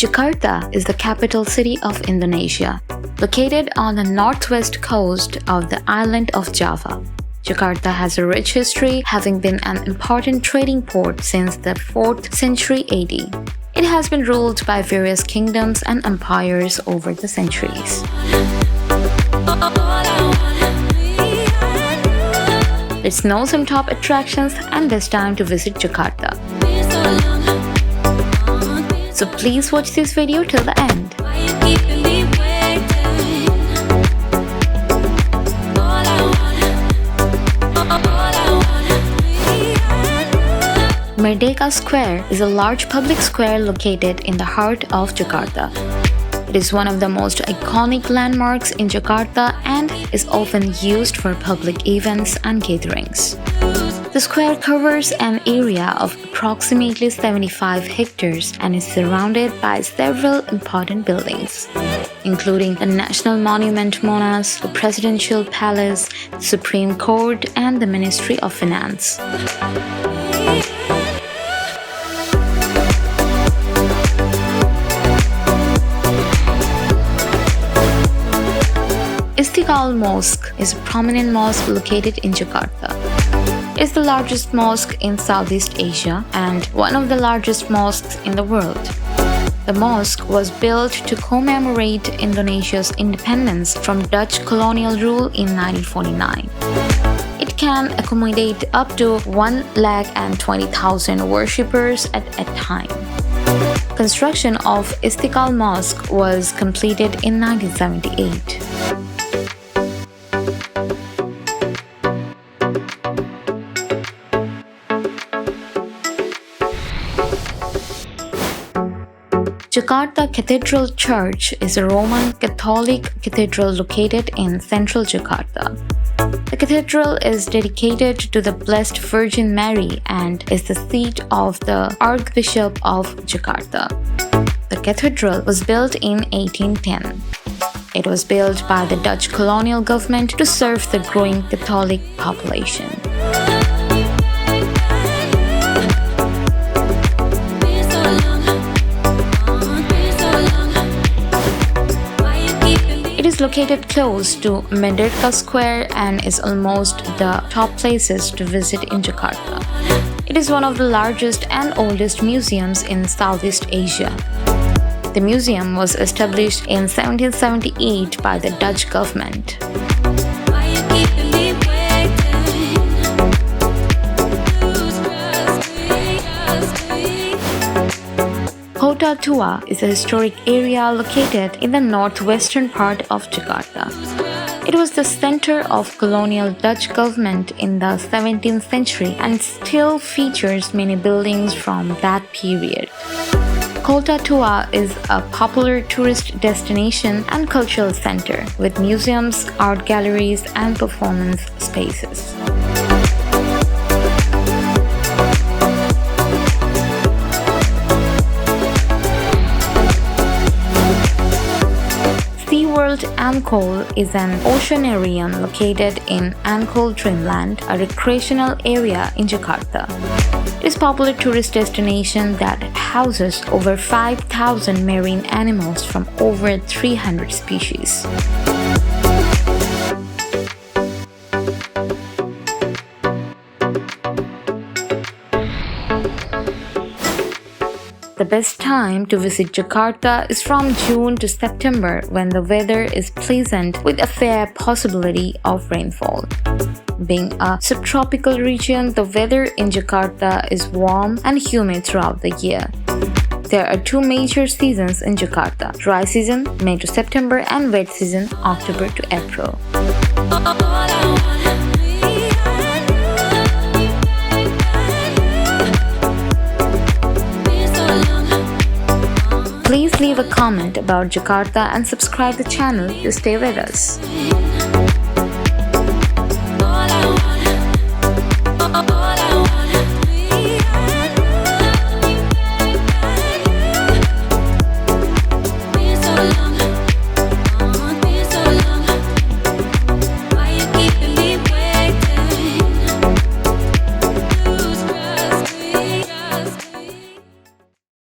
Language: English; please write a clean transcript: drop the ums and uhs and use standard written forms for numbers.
Jakarta is the capital city of Indonesia, located on the northwest coast of the island of Java. Jakarta has a rich history, having been an important trading port since the 4th century AD. It has been ruled by various kingdoms and empires over the centuries. Let's know some top attractions and best time to visit Jakarta. So please watch this video till the end. Merdeka Square is a large public square located in the heart of Jakarta. It is one of the most iconic landmarks in Jakarta and is often used for public events and gatherings. The square covers an area of approximately 75 hectares and is surrounded by several important buildings, including the National Monument Monas, the Presidential Palace, the Supreme Court, and the Ministry of Finance. Istiqlal Mosque is a prominent mosque located in Jakarta. It is the largest mosque in Southeast Asia and one of the largest mosques in the world. The mosque was built to commemorate Indonesia's independence from Dutch colonial rule in 1949. It can accommodate up to 120,000 worshippers at a time. Construction of Istiqlal Mosque was completed in 1978. Jakarta Cathedral Church is a Roman Catholic cathedral located in Central Jakarta. The cathedral is dedicated to the Blessed Virgin Mary and is the seat of the Archbishop of Jakarta. The cathedral was built in 1810. It was built by the Dutch colonial government to serve the growing Catholic population. It is located close to Merdeka Square and is almost the top places to visit in Jakarta. It is one of the largest and oldest museums in Southeast Asia. The museum was established in 1778 by the Dutch government. Kota Tua is a historic area located in the northwestern part of Jakarta. It was the center of colonial Dutch government in the 17th century and still features many buildings from that period. Kota Tua is a popular tourist destination and cultural center with museums, art galleries, and performance spaces. SeaWorld Ancol is an oceanarium located in Ancol Dreamland, a recreational area in Jakarta. It is a popular tourist destination that houses over 5,000 marine animals from over 300 species. The best time to visit Jakarta is from June to September when the weather is pleasant with a fair possibility of rainfall. Being a subtropical region, the weather in Jakarta is warm and humid throughout the year. There are two major seasons in Jakarta: dry season, May to September, and wet season, October to April. Please leave a comment about Jakarta and subscribe the channel to stay with us.